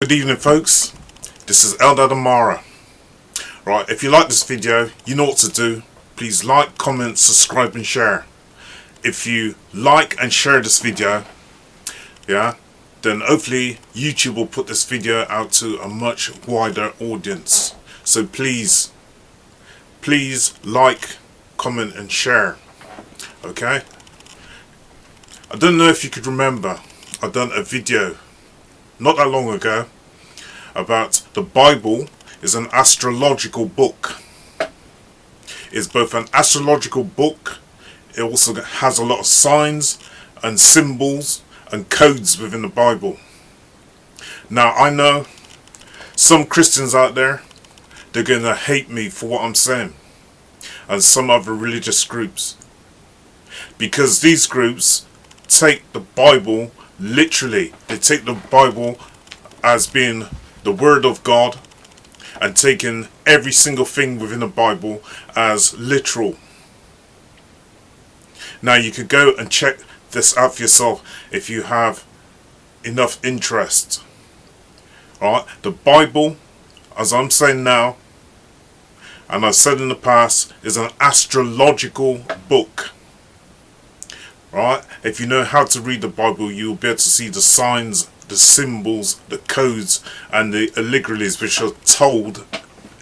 Good evening, folks. This is Eldad Amara. Right, if you like this video, you know what to do. Please like, comment, subscribe and share. If you like and share this video, then hopefully YouTube will put this video out to a much wider audience. So please like, comment and share. Okay? I don't know if you could remember, I've done a video not that long ago about the Bible is an astrological book. It's both an astrological book, it also has a lot of signs and symbols and codes within the Bible. Now I know some Christians out there, they're going to hate me for what I'm saying, and some other religious groups, because these groups take the Bible literally. They take the Bible as being the Word of God and taking every single thing within the Bible as literal. Now you could go and check this out for yourself if you have enough interest. Alright, the Bible, as I'm saying now, and I've said in the past, is an astrological book. Right? If you know how to read the Bible, you'll be able to see the signs, the symbols, the codes and the allegories which are told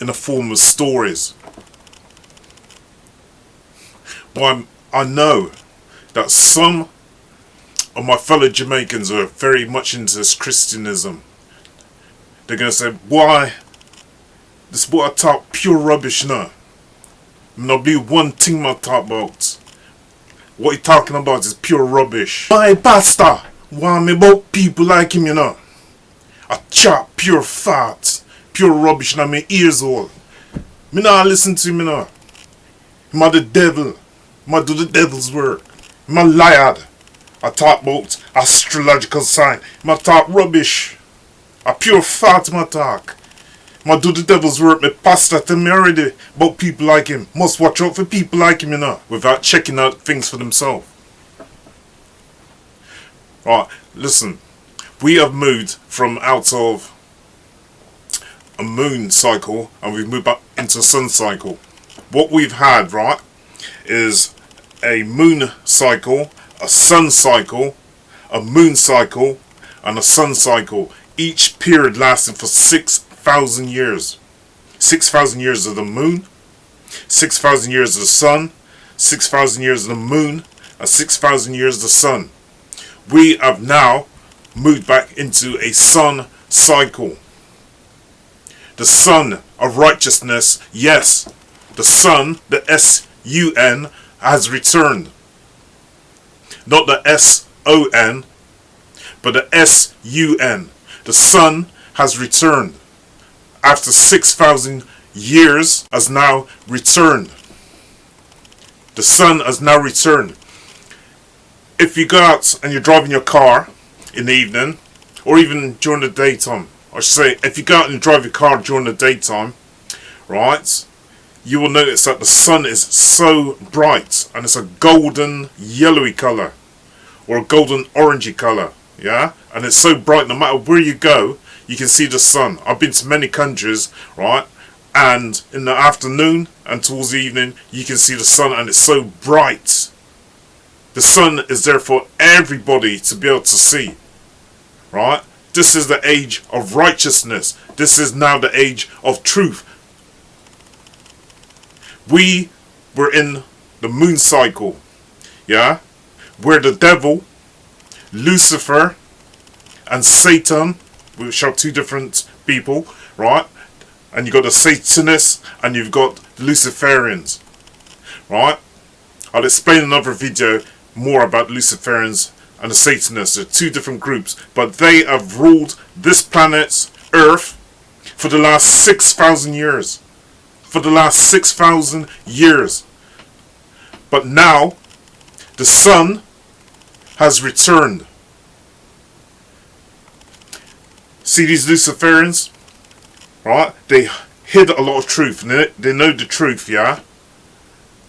in the form of stories. Well, I know that some of my fellow Jamaicans are very much into this Christianism. They're going to say, why? This boy I talk pure rubbish now. Not be one thing I talk about. What he talking about is pure rubbish. My pastor want me about people like him, you know. I chop pure fat, pure rubbish in my ears all. Me not listen to him, you know. Him a the devil. Him a do the devil's work. Him a liar. I talk about astrological sign. Him a talk rubbish. A pure fat him a talk. I do the devil's work. My pastor tell me already about people like him. Must watch out for people like him, you know, without checking out things for themselves. Right, listen. We have moved from out of a moon cycle and we've moved back into a sun cycle. What we've had, right, is a moon cycle, a sun cycle, a moon cycle, and a sun cycle. Each period lasting for 6,000 years. 6,000 years of the moon, 6,000 years of the sun, 6,000 years of the moon, and 6,000 years of the sun. We have now moved back into a sun cycle. The sun of righteousness, yes, the sun, the S-U-N, has returned. Not the S-O-N, but the S-U-N. The sun has returned. After 6,000 years has now returned. The sun has now returned. If you go out and you're driving your car in the evening, or even during the daytime, I should say, if you go out and drive your car during the daytime, right, you will notice that the sun is so bright and it's a golden yellowy colour or a golden orangey colour, yeah, and it's so bright no matter where you go, you can see the sun. I've been to many countries, right, and in the afternoon and towards the evening you can see the sun and it's so bright. The sun is there for everybody to be able to see, right? This is the age of righteousness. This is now the age of truth. We were in the moon cycle, yeah, where the devil, Lucifer and Satan, which are two different people, right? And you've got the Satanists and you've got the Luciferians, right? I'll explain in another video more about Luciferians and the Satanists. They're two different groups, but they have ruled this planet Earth for the last 6,000 years. For the last 6,000 years. But now the sun has returned. See these Luciferians, right? They hid a lot of truth, and they know the truth, yeah?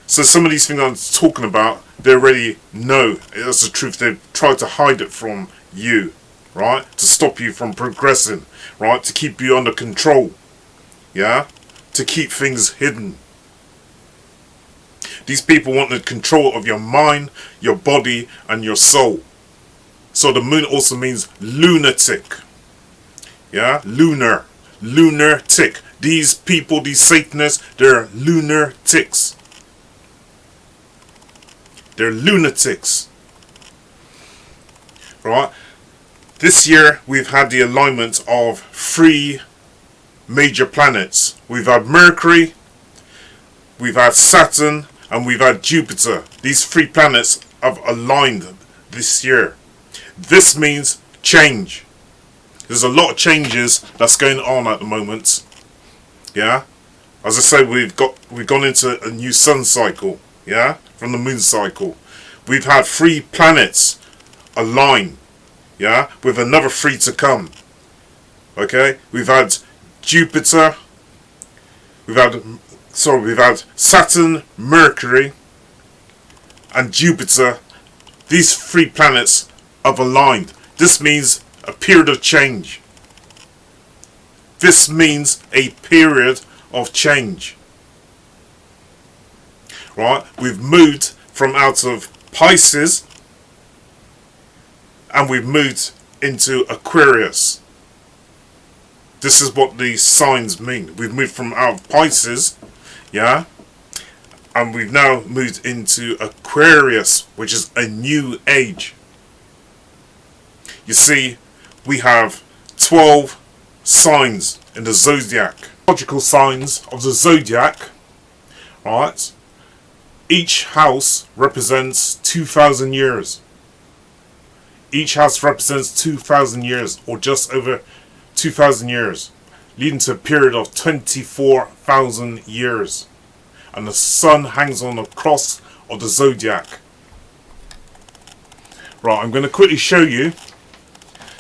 So some of these things I'm talking about, they already know it's the truth. They've tried to hide it from you, right? To stop you from progressing, right? To keep you under control, yeah? To keep things hidden. These people want the control of your mind, your body, and your soul. So the moon also means lunatic. Yeah? Lunar. Lunatic. These people, these Satanists, they're lunatics. They're lunatics. Right? This year we've had the alignment of 3 major planets. We've had Mercury, we've had Saturn, and we've had Jupiter. These 3 planets have aligned this year. This means change. There's a lot of changes that's going on at the moment. Yeah? As I said, we've gone into a new sun cycle, yeah? From the moon cycle. We've had 3 planets align, yeah? With another 3 to come. Okay? We've had Jupiter, we've had Saturn, Mercury, and Jupiter. These 3 planets have aligned. This means a period of change. This means a period of change. Right? We've moved from out of Pisces and we've moved into Aquarius. This is what these signs mean. We've moved from out of Pisces, yeah, and we've now moved into Aquarius, which is a new age. You see, we have 12 signs in the zodiac. Logical signs of the zodiac, right? Each house represents 2,000 years. Each house represents 2,000 years, or just over 2,000 years, leading to a period of 24,000 years. And the sun hangs on the cross of the zodiac. Right, I'm going to quickly show you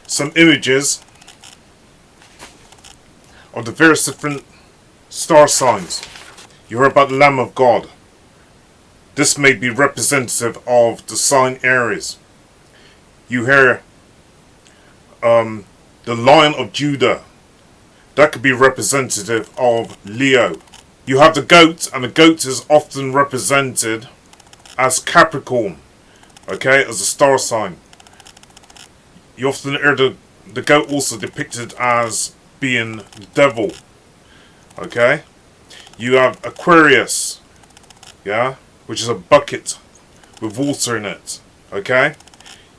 some images of the various different star signs. You heard about the Lamb of God. This may be representative of the sign Aries. You hear the Lion of Judah. That could be representative of Leo. You have the goat, and the goat is often represented as Capricorn, okay, as a star sign. You often hear the goat also depicted as being the devil, okay. You have Aquarius, yeah, which is a bucket with water in it, okay.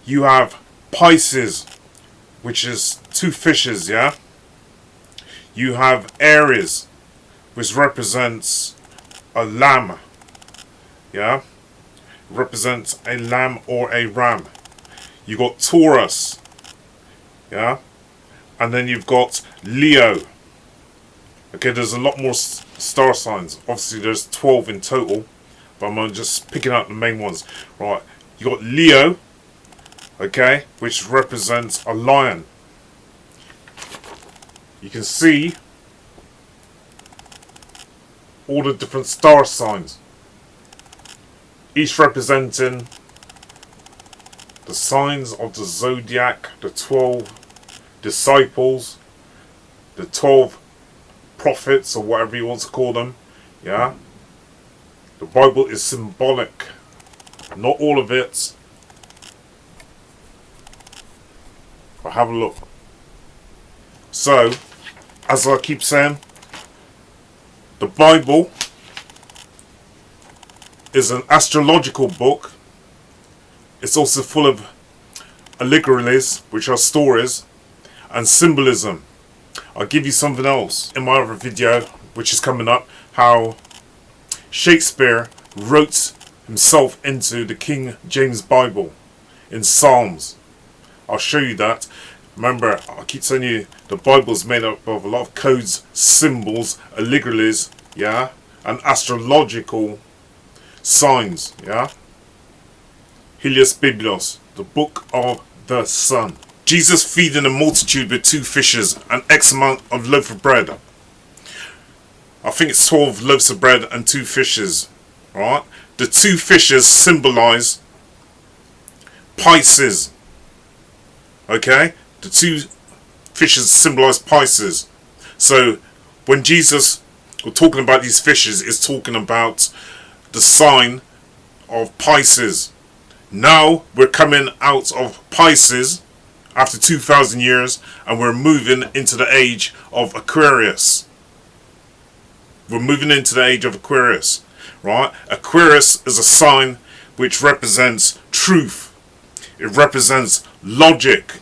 You have Pisces, which is 2 fishes, yeah. You have Aries, which represents a lamb, yeah, represents a lamb or a ram. You got Taurus, yeah, and then you've got Leo. Okay, there's a lot more star signs. Obviously, there's 12 in total, but I'm just picking out the main ones. Right, you got Leo, okay, which represents a lion. You can see all the different star signs, each representing the signs of the zodiac, the 12 disciples, the 12 prophets, or whatever you want to call them, yeah. The Bible is symbolic, not all of it, but have a look. So, as I keep saying, the Bible is an astrological book. It's also full of allegories, which are stories, and symbolism. I'll give you something else in my other video, which is coming up, how Shakespeare wrote himself into the King James Bible in Psalms. I'll show you that. Remember, I keep telling you, the Bible is made up of a lot of codes, symbols, allegories, yeah, and astrological signs, yeah. Helios Biblos, the book of the sun. Jesus feeding a multitude with 2 fishes and X amount of loaf of bread. I think it's 12 loaves of bread and 2 fishes, right? The 2 fishes symbolize Pisces, okay? The two fishes symbolize Pisces. So when Jesus was talking about these fishes, is talking about the sign of Pisces. Now we're coming out of Pisces after 2,000 years, and we're moving into the age of Aquarius. We're moving into the age of Aquarius, right? Aquarius is a sign which represents truth. It represents logic.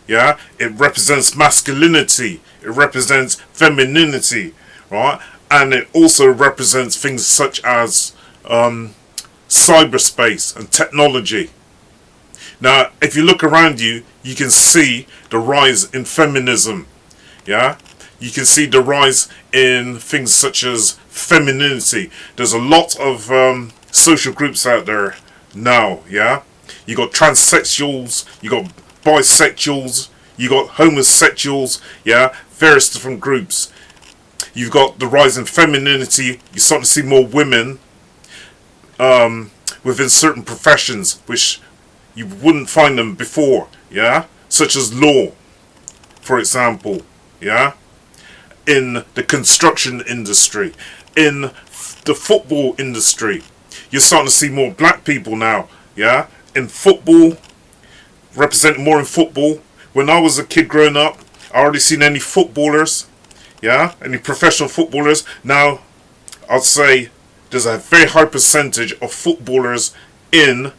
Yeah, it represents masculinity. It represents femininity, right? And it also represents things such as cyberspace and technology. Now, if you look around you, you can see the rise in feminism. Yeah, you can see the rise in things such as femininity. There's a lot of social groups out there now. Yeah, you got transsexuals, you got bisexuals, you got homosexuals. Yeah, various different groups. You've got the rise in femininity. You're starting to see more women within certain professions, which you wouldn't find them before. Yeah, such as law, for example. Yeah, in the construction industry, in the football industry, you're starting to see more black people now. Yeah, in football, representing more in football. When I was a kid growing up, I hardly seen any footballers. Yeah, any professional footballers. Now, I'd say there's a very high percentage of footballers in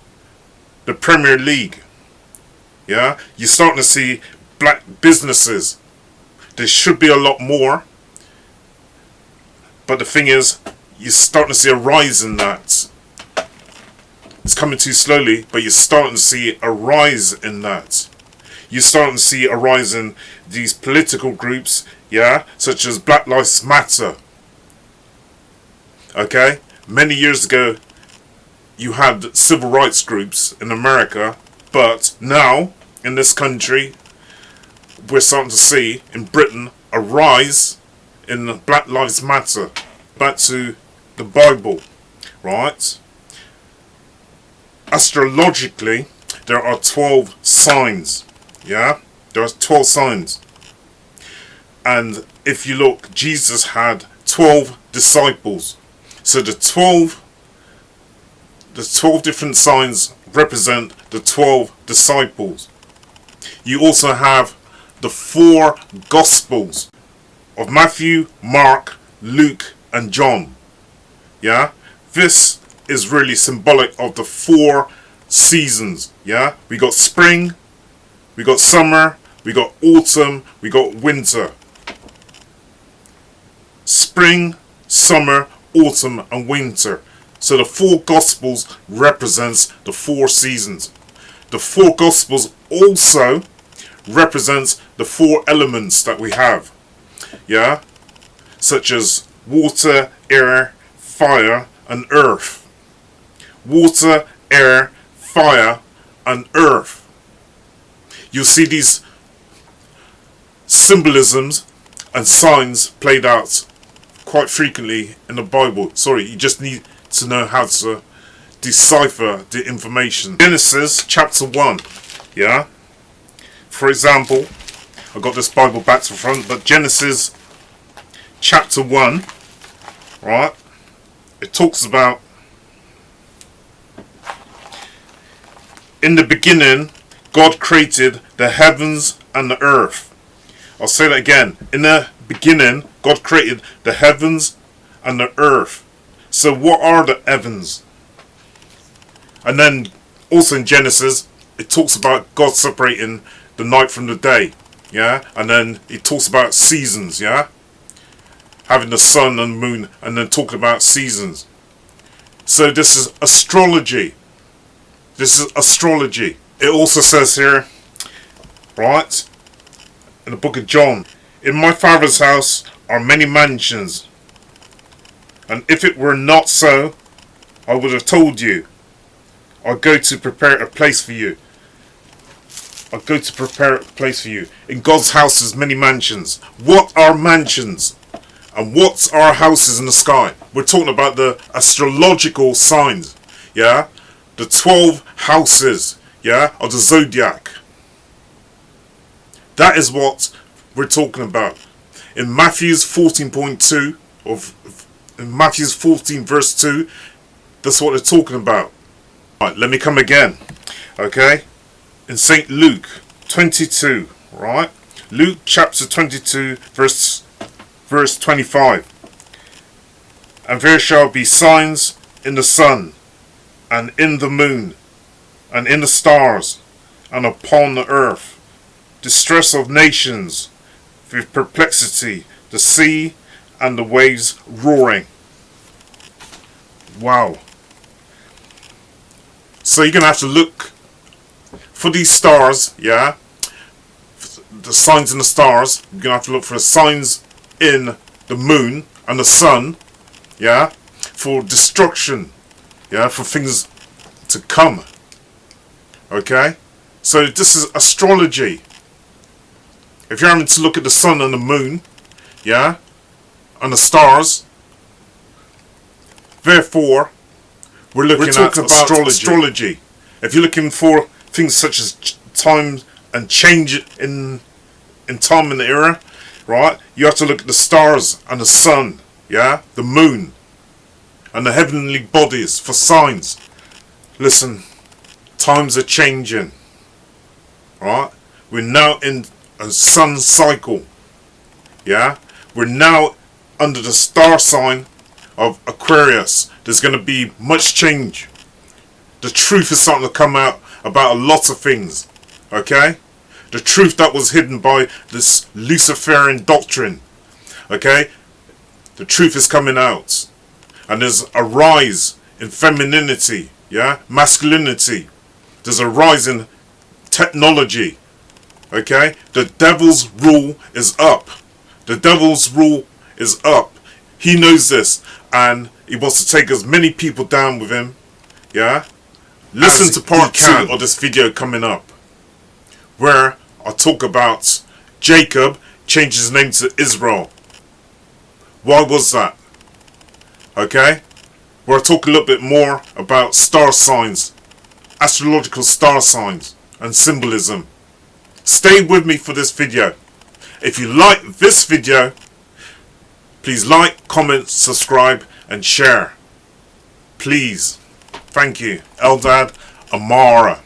the Premier League. Yeah, you're starting to see black businesses. There should be a lot more, but the thing is, you're starting to see a rise in that. It's coming too slowly, but you're starting to see a rise in that. You're starting to see a rise in these political groups, yeah, such as Black Lives Matter. Okay, many years ago, you had civil rights groups in America, but now, in this country, we're starting to see, in Britain, a rise in Black Lives Matter. Back to the Bible, right? Astrologically, there are 12 signs. Yeah? There are 12 signs. And if you look, Jesus had 12 disciples. So the 12 different signs represent the 12 disciples. You also have the 4 Gospels of Matthew, Mark, Luke, and John. Yeah? This is really symbolic of the 4 seasons. Yeah? We got spring, we got summer, we got autumn, we got winter. Spring, summer, autumn, and winter. So the 4 Gospels represents the 4 seasons. The 4 Gospels also represents the 4 elements that we have. Yeah? Such as water, air, fire, and earth. Water, air, fire, and earth. You'll see these symbolisms and signs played out quite frequently in the Bible. Sorry, you just need to know how to decipher the information. Genesis chapter 1. Yeah? For example, I got this Bible back to front, but Genesis chapter 1, right? It talks about, in the beginning, God created the heavens and the earth. I'll say that again. In the beginning, God created the heavens and the earth. So what are the heavens? And then also in Genesis, it talks about God separating the night from the day. Yeah? And then it talks about seasons. Yeah? Having the sun and moon, and then talking about seasons. So this is astrology. This is astrology. It also says here, right, in the book of John, in my Father's house are many mansions, and if it were not so, I would have told you. I'll go to prepare a place for you. I'll go to prepare a place for you. In God's house is many mansions. What are mansions? And what are houses in the sky? We're talking about the astrological signs. Yeah? The 12 houses. Yeah? Of the zodiac. That is what we're talking about. In Matthew 14.2, in Matthew 14 verse 2, that's what they're talking about. Right, let me come again. Okay? In St. Luke 22, right? Luke chapter 22, verse 25. And there shall be signs in the sun, and in the moon, and in the stars, and upon the earth, distress of nations, with perplexity, the sea and the waves roaring. Wow. So you're going to have to look for these stars, yeah? The signs in the stars. You're going to have to look for the signs in the moon and the sun, yeah? For destruction, yeah? For things to come. Okay? So this is astrology. If you're having to look at the sun and the moon, yeah? And the stars, therefore, we're talking about astrology. If you're looking for things such as time and change in time and era, right? You have to look at the stars and the sun, yeah? The moon and the heavenly bodies for signs. Listen, times are changing, right? We're now in a sun cycle, yeah? We're now under the star sign of Aquarius. There's going to be much change. The truth is starting to come out about a lot of things, okay? The truth that was hidden by this Luciferian doctrine, okay? The truth is coming out. And there's a rise in femininity, yeah? Masculinity. There's a rise in technology, okay? The devil's rule is up. The devil's rule is up. He knows this, and he wants to take as many people down with him, yeah? Listen to part 2 of this video coming up, where I talk about Jacob changed his name to Israel. Why was that? Okay? Where I talk a little bit more about star signs, astrological star signs, and symbolism. Stay with me for this video. If you like this video, please like, comment, subscribe, and share. Please. Thank you. Eldad, Amara.